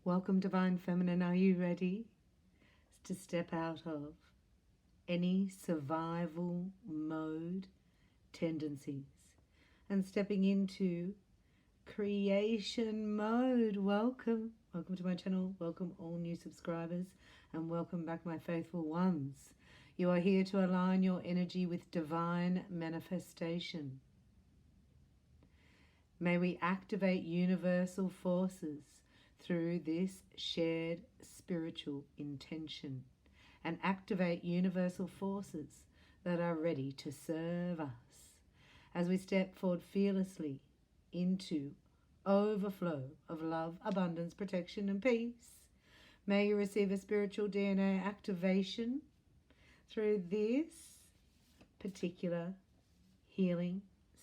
Welcome, Divine Feminine. Are you ready to step out of any survival mode tendencies and stepping into creation mode? Welcome. Welcome to my channel. Welcome all new subscribers and welcome back my faithful ones. You are here to align your energy with divine manifestation. May we activate universal forces through this shared spiritual intention and activate universal forces that are ready to serve us as we step forward fearlessly into overflow of love, abundance, protection and peace. May you receive a spiritual DNA activation through this particular healing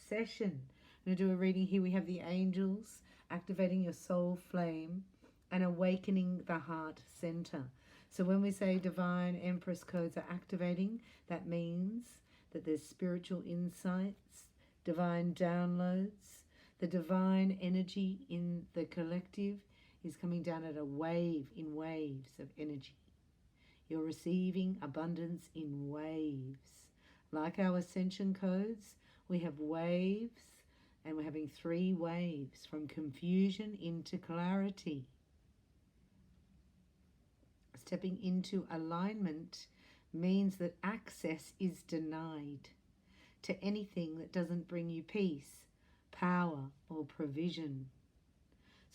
session. I'm going to do a reading here. We have the angels activating your soul flame and awakening the heart center. So when we say divine empress codes are activating, that means that there's spiritual insights, divine downloads, the divine energy in the collective is coming down at a wave, in waves of energy. You're receiving abundance in waves. Like our ascension codes, we have waves, and we're having 3 waves from confusion into clarity. Stepping into alignment means that access is denied to anything that doesn't bring you peace, power, or provision.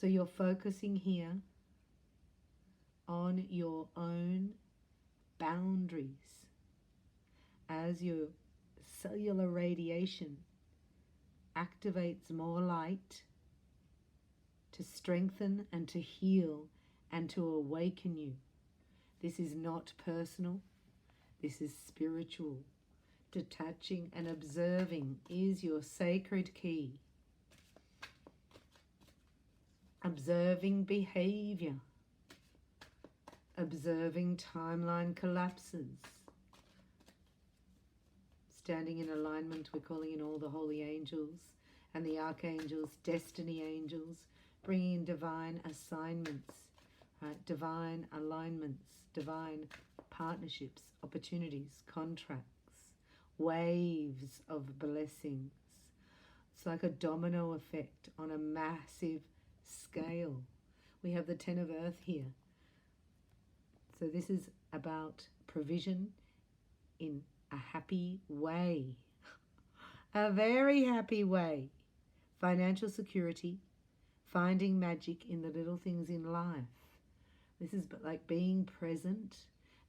So you're focusing here on your own boundaries as your cellular radiation activates more light to strengthen and to heal and to awaken you. This is not personal. This is spiritual. Detaching and observing is your sacred key. Observing behavior. Observing timeline collapses. Standing in alignment, we're calling in all the holy angels and the archangels, destiny angels, bringing in divine assignments, right? Divine alignments, divine partnerships, opportunities, contracts, waves of blessings. It's like a domino effect on a massive scale. We have the 10 of Earth here. So this is about provision in a happy way, a very happy way. Financial security, finding magic in the little things in life. This is like being present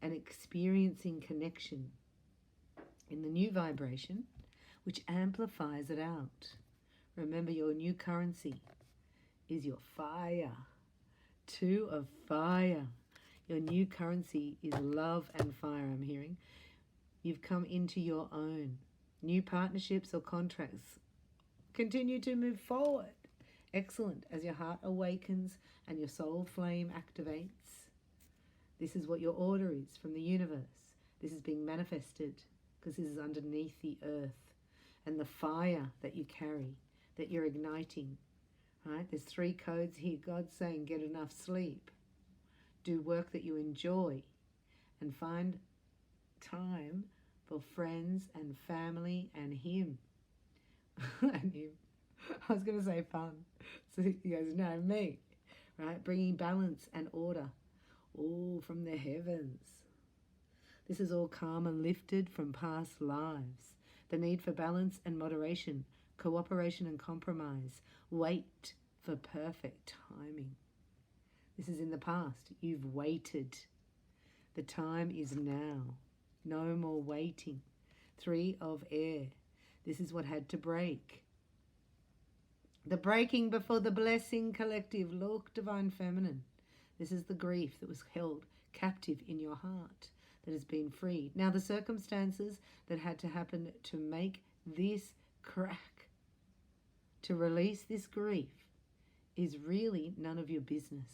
and experiencing connection in the new vibration, which amplifies it out. Remember, your new currency is your fire. 2 of fire. Your new currency is love and fire, I'm hearing. You've come into your own. New partnerships or contracts continue to move forward. Excellent. As your heart awakens and your soul flame activates, this is what your order is from the universe. This is being manifested because this is underneath the earth and the fire that you carry, that you're igniting. Right? There's 3 codes here. God's saying get enough sleep. Do work that you enjoy and find time for friends and family and him. And him. I was going to say fun. So he goes, no, me. Right? Bringing balance and order. All from the heavens. This is all calm and lifted from past lives. The need for balance and moderation, cooperation and compromise. Wait for perfect timing. This is in the past. You've waited. The time is now. No more waiting. 3 of air. This is what had to break. The breaking before the blessing collective. Look, divine feminine. This is the grief that was held captive in your heart that has been freed. Now the circumstances that had to happen to make this crack, to release this grief, is really none of your business.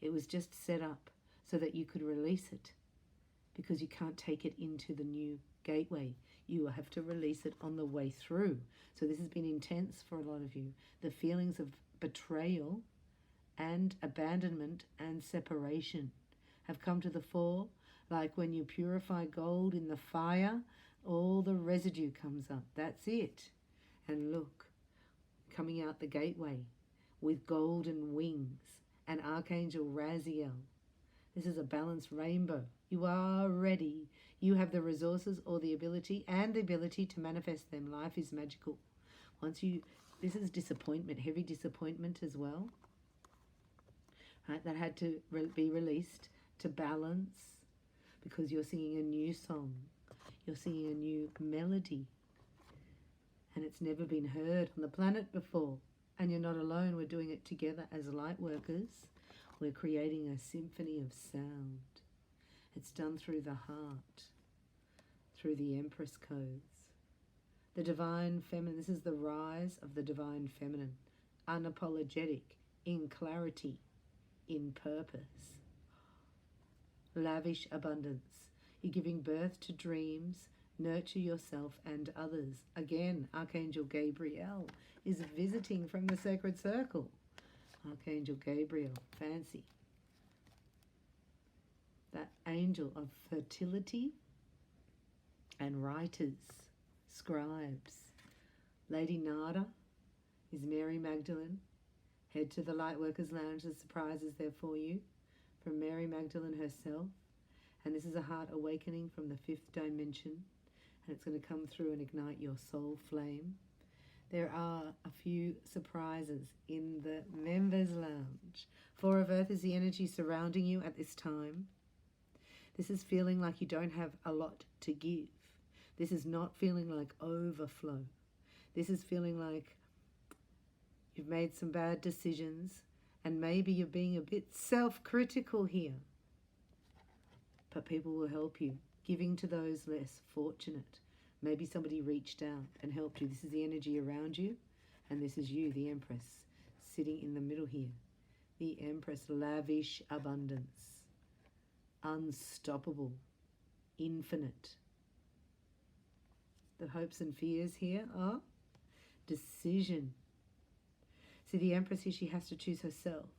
It was just set up so that you could release it, because you can't take it into the new gateway. You have to release it on the way through. So this has been intense for a lot of you. The feelings of betrayal and abandonment and separation have come to the fore. Like when you purify gold in the fire, all the residue comes up. That's it. And look, coming out the gateway with golden wings and Archangel Raziel. This is a balanced rainbow. You are ready. You have the resources or the ability and the ability to manifest them. Life is magical. This is disappointment, heavy disappointment as well. Right, that had to be released to balance, because you're singing a new song. You're singing a new melody. And it's never been heard on the planet before. And you're not alone. We're doing it together as light workers. We're creating a symphony of sound. It's done through the heart, through the Empress codes. The divine feminine, this is the rise of the divine feminine, unapologetic, in clarity, in purpose. Lavish abundance. You're giving birth to dreams. Nurture yourself and others. Again, Archangel Gabriel is visiting from the sacred circle. Archangel Gabriel, fancy. That angel of fertility and writers, scribes. Lady Nada is Mary Magdalene. Head to the Lightworkers Lounge. The surprise is there for you from Mary Magdalene herself. And this is a heart awakening from the 5th dimension. And it's going to come through and ignite your soul flame. There are a few surprises in the Members Lounge. 4 of Earth is the energy surrounding you at this time. This is feeling like you don't have a lot to give. This is not feeling like overflow. This is feeling like you've made some bad decisions and maybe you're being a bit self-critical here. But people will help you, giving to those less fortunate. Maybe somebody reached out and helped you. This is the energy around you, and this is you, the Empress, sitting in the middle here. The Empress, lavish abundance, unstoppable, infinite. The hopes and fears here are decision. See, the Empress here, she has to choose herself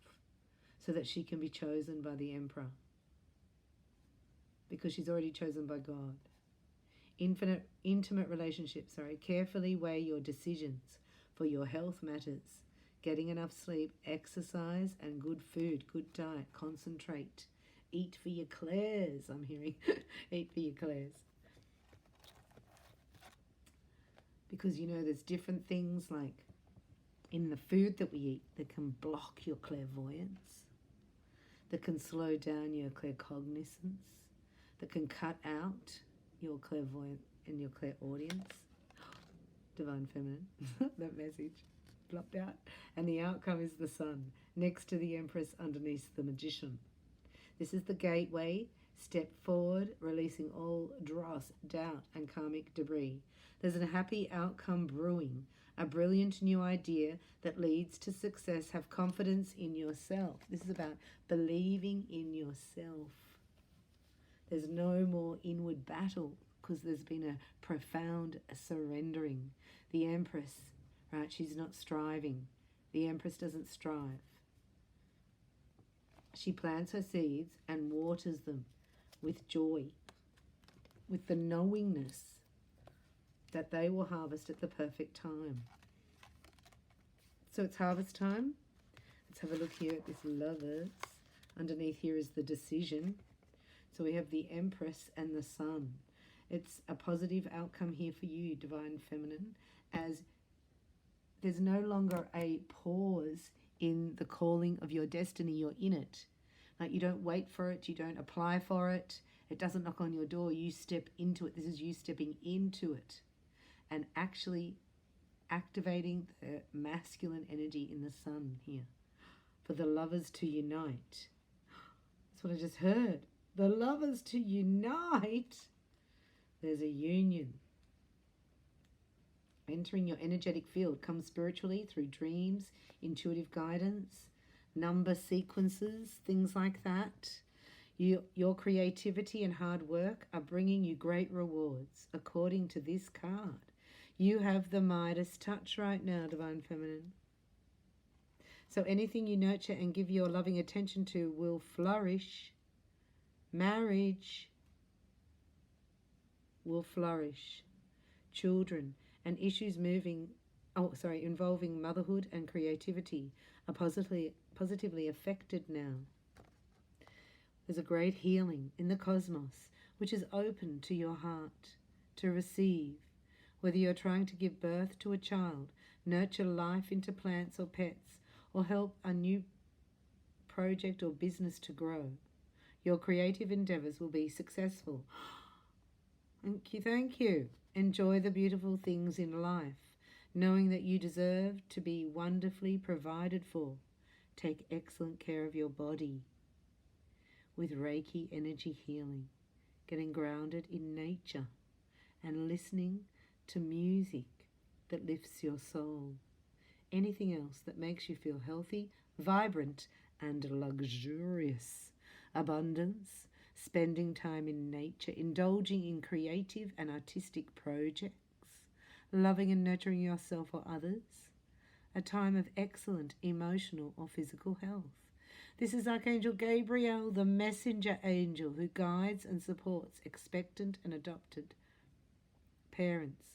so that she can be chosen by the Emperor, because she's already chosen by God. Intimate relationships, carefully weigh your decisions, for your health matters. Getting enough sleep, exercise, and good food, good diet. Concentrate. Eat for your clairs, I'm hearing. Eat for your clairs. Because, you know, there's different things like in the food that we eat that can block your clairvoyance, that can slow down your claircognizance, that can cut out your clairvoyant and your clairaudience. Divine feminine, that message blocked out. And the outcome is the sun, next to the Empress, underneath the magician. This is the gateway. Step forward, releasing all dross, doubt, and karmic debris. There's a happy outcome brewing, a brilliant new idea that leads to success. Have confidence in yourself. This is about believing in yourself. There's no more inward battle because there's been a profound surrendering. The Empress, right, she's not striving. The Empress doesn't strive. She plants her seeds and waters them with joy, with the knowingness that they will harvest at the perfect time. So it's harvest time. Let's have a look here at this Lovers. Underneath here is the decision. So we have the Empress and the Sun. It's a positive outcome here for you, Divine Feminine, as there's no longer a pause in the calling of your destiny. You're in it. Like, you don't wait for it. You don't apply for it. It doesn't knock on your door. You step into it. This is you stepping into it and actually activating the masculine energy in the Sun here for the lovers to unite. That's what I just heard. The lovers to unite. There's a union. Entering your energetic field. Come spiritually through dreams, intuitive guidance, number sequences, things like that. Your creativity and hard work are bringing you great rewards according to this card. You have the Midas touch right now, Divine Feminine. So anything you nurture and give your loving attention to will flourish. Marriage will flourish. Children and issues involving motherhood and creativity are positively affected now. There's a great healing in the cosmos which is open to your heart to receive. Whether you're trying to give birth to a child, nurture life into plants or pets, or help a new project or business to grow, your creative endeavors will be successful. Thank you, thank you. Enjoy the beautiful things in life, knowing that you deserve to be wonderfully provided for. Take excellent care of your body with Reiki energy healing, getting grounded in nature and listening to music that lifts your soul. Anything else that makes you feel healthy, vibrant, and luxurious. Abundance, spending time in nature, indulging in creative and artistic projects, loving and nurturing yourself or others. A time of excellent emotional or physical health. This is Archangel Gabriel, the messenger angel who guides and supports expectant and adoptive parents,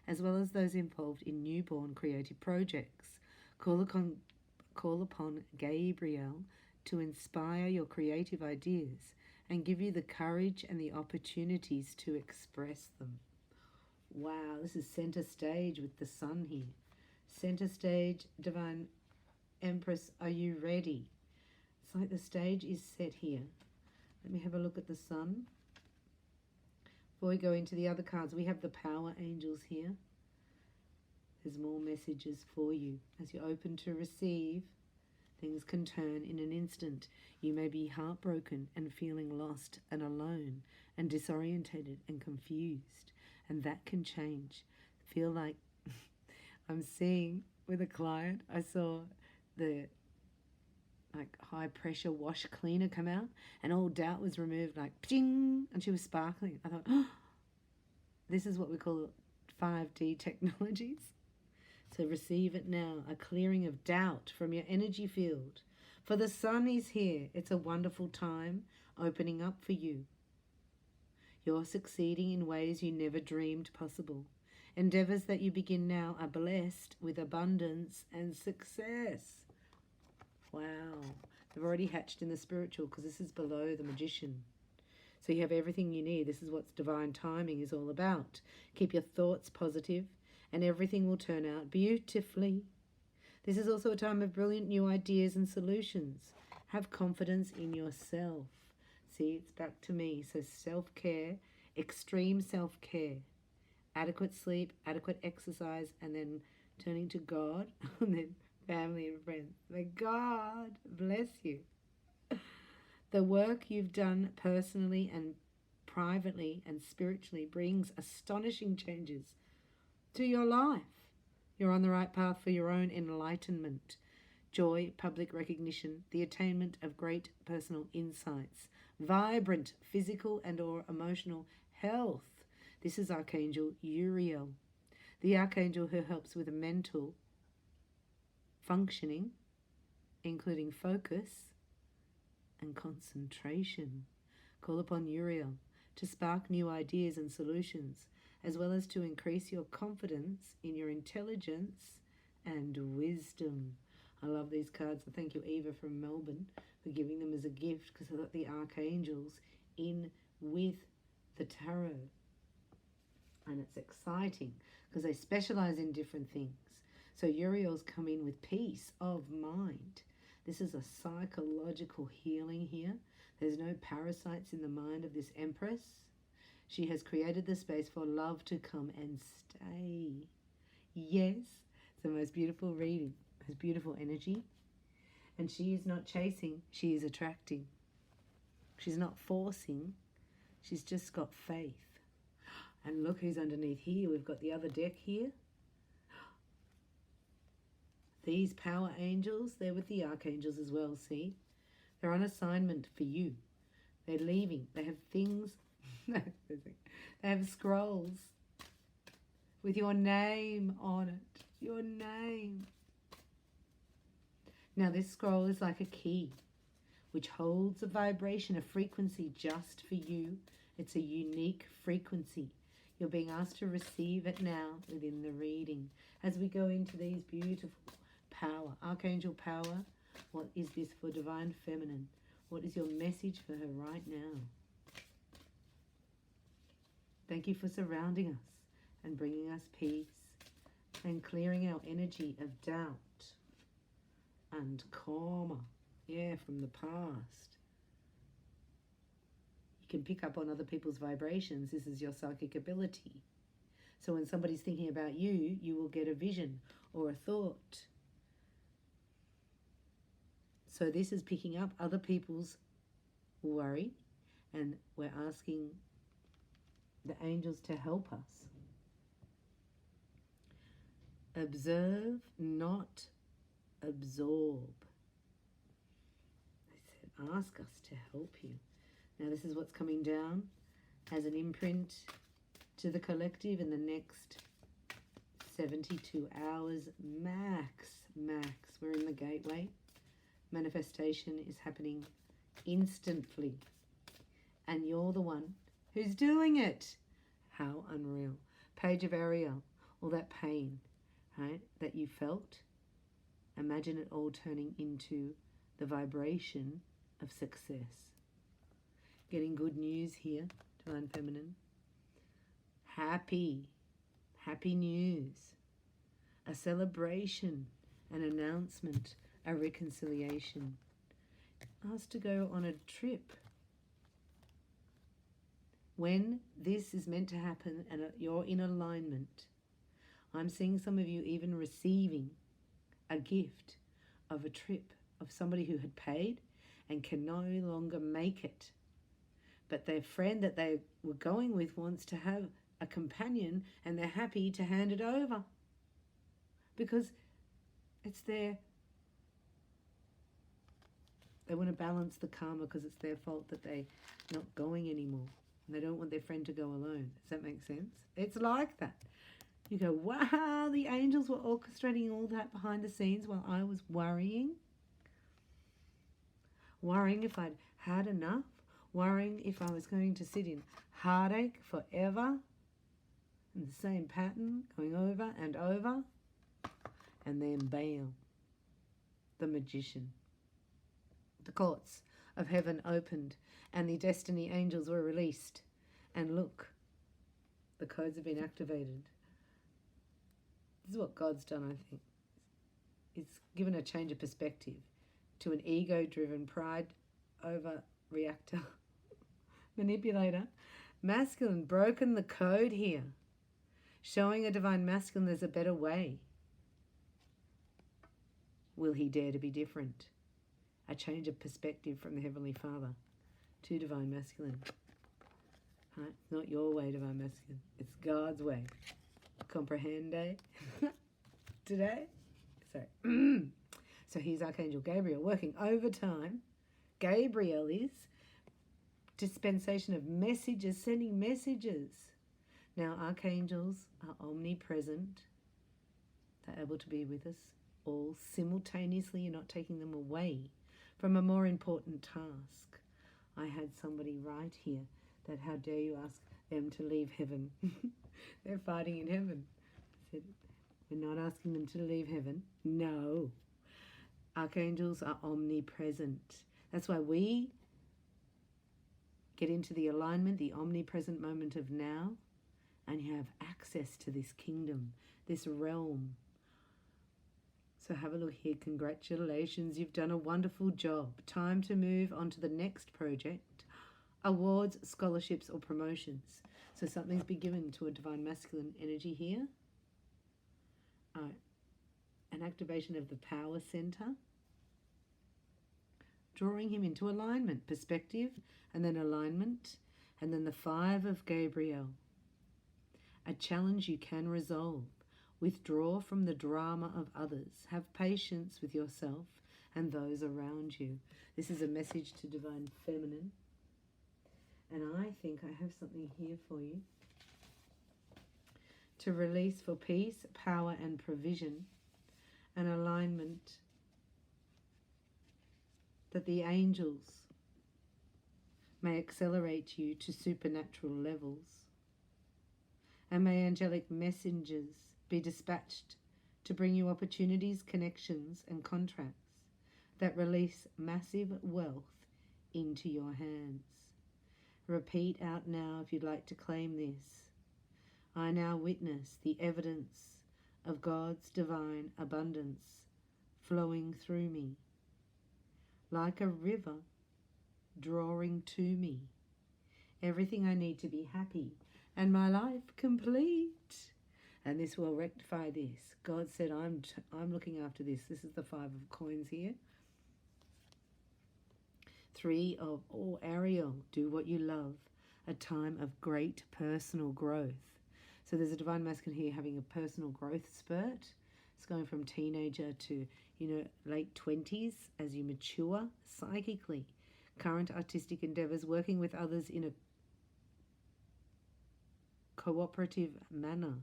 as well as those involved in newborn creative projects. Call upon Gabriel to inspire your creative ideas and give you the courage and the opportunities to express them. Wow, this is center stage with the sun here. Center stage, Divine Empress, are you ready? It's like the stage is set here. Let me have a look at the sun. Before we go into the other cards, we have the power angels here. There's more messages for you. As you're open to receive, things can turn in an instant. You may be heartbroken and feeling lost and alone and disorientated and confused. And that can change. Feel like I'm seeing with a client, I saw the high pressure wash cleaner come out and all doubt was removed, like ping, and she was sparkling. I thought, oh, this is what we call 5D technologies. So receive it now, a clearing of doubt from your energy field. For the sun is here. It's a wonderful time opening up for you. You're succeeding in ways you never dreamed possible. Endeavors that you begin now are blessed with abundance and success. Wow. They've already hatched in the spiritual because this is below the magician. So you have everything you need. This is what divine timing is all about. Keep your thoughts positive and everything will turn out beautifully. This is also a time of brilliant new ideas and solutions. Have confidence in yourself. See, it's back to me. So self-care, extreme self-care, adequate sleep, adequate exercise, and then turning to God, and then family and friends. May God bless you. The work you've done personally and privately and spiritually brings astonishing changes to your life. You're on the right path for your own enlightenment, joy, public recognition, the attainment of great personal insights, vibrant physical and or emotional health. This is Archangel Uriel, the Archangel who helps with mental functioning, including focus and concentration. Call upon Uriel to spark new ideas and solutions, as well as to increase your confidence in your intelligence and wisdom. I love these cards. Thank you, Eva from Melbourne, for giving them as a gift, because I got the archangels in with the tarot. And it's exciting because they specialize in different things. So Uriel's come in with peace of mind. This is a psychological healing here. There's no parasites in the mind of this Empress. She has created the space for love to come and stay. Yes, it's the most beautiful reading, most beautiful energy. And she is not chasing, she is attracting. She's not forcing, she's just got faith. And look who's underneath here. We've got the other deck here. These power angels, they're with the archangels as well, see? They're on assignment for you. They're leaving. They have things, they have scrolls with your name on it. your name. Now this scroll is like a key which holds a vibration, a frequency just for you. It's a unique frequency. You're being asked to receive it now within the reading as we go into these beautiful power, Archangel power. What is this for Divine Feminine? What is your message for her right now? Thank you for surrounding us and bringing us peace and clearing our energy of doubt and karma, from the past. You can pick up on other people's vibrations. This is your psychic ability. So when somebody's thinking about you, you will get a vision or a thought. So this is picking up other people's worry, and we're asking the angels to help us. Observe, not absorb. I said, ask us to help you. Now this is what's coming down as an imprint to the collective in the next 72 hours max. We're in the gateway. Manifestation is happening instantly. And you're the one who's doing it. How unreal. Page of Ariel, all that pain, right, that you felt. Imagine it all turning into the vibration of success. Getting good news here, Divine Feminine. Happy news. A celebration, an announcement, a reconciliation. Asked to go on a trip. When this is meant to happen and you're in alignment, I'm seeing some of you even receiving a gift of a trip of somebody who had paid and can no longer make it. But their friend that they were going with wants to have a companion, and they're happy to hand it over because it's their... They want to balance the karma because it's their fault that they're not going anymore. And they don't want their friend to go alone. Does that make sense? It's like that. You go, wow, the angels were orchestrating all that behind the scenes while I was worrying. Worrying if I'd had enough. Worrying if I was going to sit in heartache forever. And the same pattern going over and over. And then bam, the magician. The courts of heaven opened and the destiny angels were released. And look, the codes have been activated. This is what God's done, I think. It's given a change of perspective to an ego-driven, pride over reactor, manipulator, masculine, broken the code here. Showing a divine masculine there's a better way. Will he dare to be different? A change of perspective from the Heavenly Father to divine masculine. Right? Not your way, divine masculine. It's God's way. Comprehende? Today? Sorry. So here's Archangel Gabriel working overtime. Gabriel is dispensation of messages, sending messages. Now archangels are omnipresent. They're able to be with us all simultaneously. You're not taking them away from a more important task. I had somebody write here that how dare you ask them to leave heaven. They're fighting in heaven. I said, we're not asking them to leave heaven. No. Archangels are omnipresent. That's why we get into the alignment, the omnipresent moment of now, and you have access to this kingdom, this realm. So have a look here. Congratulations, you've done a wonderful job. Time to move on to the next project. Awards, scholarships, or promotions. So something's been given to a divine masculine energy here. An activation of the power center. Drawing him into alignment, perspective, and then alignment, and then the 5 of Gabriel. A challenge you can resolve. Withdraw from the drama of others. Have patience with yourself and those around you. This is a message to Divine Feminine. And I think I have something here for you. to release for peace, power and provision, an alignment that the angels may accelerate you to supernatural levels, and may angelic messengers be dispatched to bring you opportunities, connections and contracts that release massive wealth into your hands. Repeat out now if you'd like to claim this. I now witness the evidence of God's divine abundance flowing through me, like a river drawing to me everything I need to be happy and my life complete. And this will rectify this. God said, I'm looking after this. This is the 5 of coins here. 3 of Ariel, do what you love, a time of great personal growth. So there's a divine masculine here having a personal growth spurt. It's going from teenager to, late 20s as you mature psychically. Current artistic endeavors, working with others in a cooperative manner.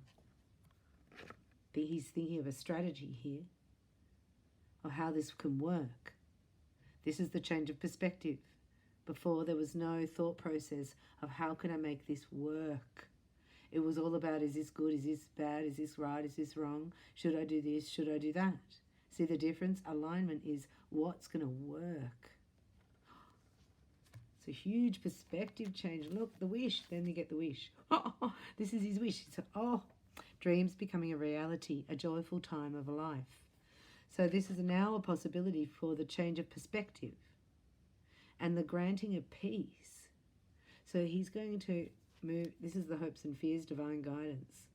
He's thinking of a strategy here of how this can work. This is the change of perspective. Before, there was no thought process of how can I make this work. It was all about, is this good, is this bad, is this right, is this wrong, should I do this, should I do that? See the difference? Alignment is what's going to work. It's a huge perspective change. Look, the wish, then you get the wish. This is his wish. Dreams becoming a reality, a joyful time of life. So this is now a possibility for the change of perspective and the granting of peace. So he's going to move. This is the hopes and fears, divine guidance.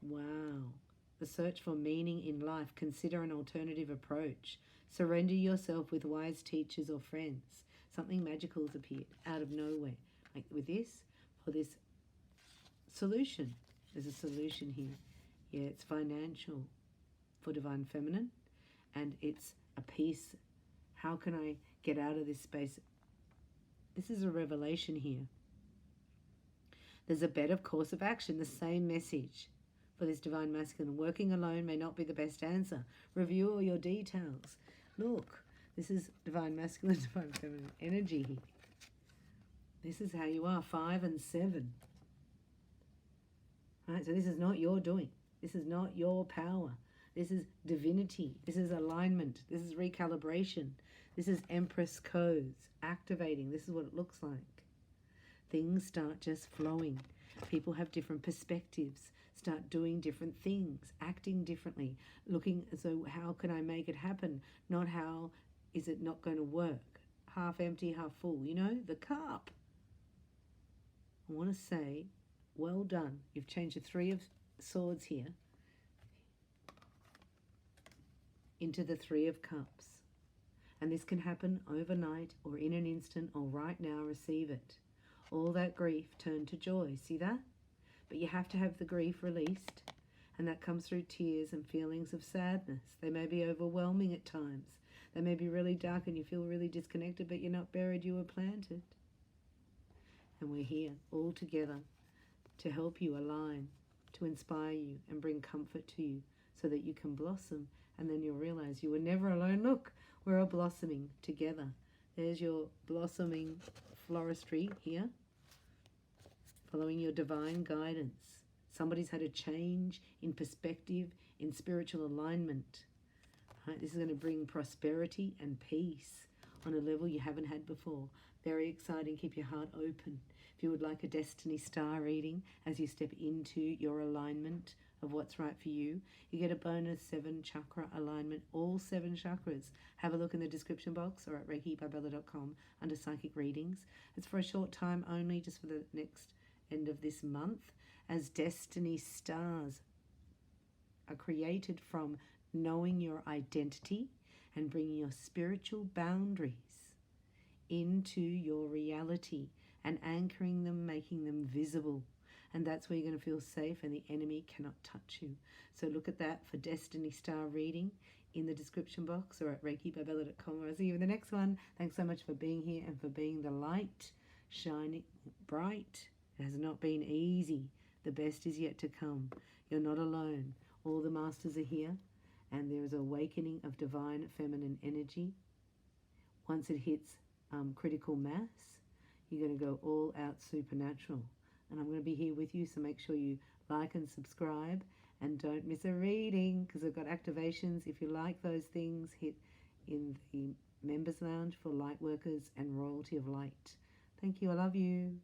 Wow. The search for meaning in life. Consider an alternative approach. Surrender yourself with wise teachers or friends. Something magical has appeared out of nowhere. Like with this, for this solution. There's a solution here. Yeah, it's financial for divine feminine, and it's a peace. How can I get out of this space? This is a revelation here. There's a better course of action, the same message for this divine masculine. Working alone may not be the best answer. Review all your details. Look, this is divine masculine, divine feminine energy here. This is how you are, 5 and 7. Right, so this is not your doing. This is not your power. This is divinity. This is alignment. This is recalibration. This is Empress codes activating. This is what it looks like. Things start just flowing. People have different perspectives, start doing different things, acting differently, looking, so how can I make it happen? Not how is it not going to work? Half empty, half full. The cup. I want to say, well done. You've changed the 3 of Swords here into the 3 of Cups. And this can happen overnight or in an instant or right now. Receive it. All that grief turned to joy. See that? But you have to have the grief released, and that comes through tears and feelings of sadness. They may be overwhelming at times. They may be really dark and you feel really disconnected, but you're not buried, you were planted. And we're here all together to help you align, to inspire you and bring comfort to you so that you can blossom, and then you'll realize you were never alone. Look, we're all blossoming together. There's your blossoming floristry here, following your divine guidance. Somebody's had a change in perspective, in spiritual alignment. Right? This is going to bring prosperity and peace on a level you haven't had before. Very exciting. Keep your heart open. If you would like a Destiny Star reading as you step into your alignment of what's right for you, you get a bonus 7 chakra alignment, all 7 chakras. Have a look in the description box or at REIKI.com under psychic readings. It's for a short time only, just for the next end of this month, as Destiny Stars are created from knowing your identity and bringing your spiritual boundaries into your reality and anchoring them, making them visible. And that's where you're going to feel safe and the enemy cannot touch you. So look at that for Destiny Star reading in the description box or at REIKI.com. I'll see you in the next one. Thanks so much for being here and for being the light, shining bright. It has not been easy. The best is yet to come. You're not alone. All the masters are here, and there is an awakening of divine feminine energy. Once it hits critical mass, you're going to go all out supernatural. And I'm going to be here with you, so make sure you like and subscribe, and don't miss a reading, because I've got activations. If you like those things, hit in the members lounge for Lightworkers and Royalty of Light. Thank you. I love you.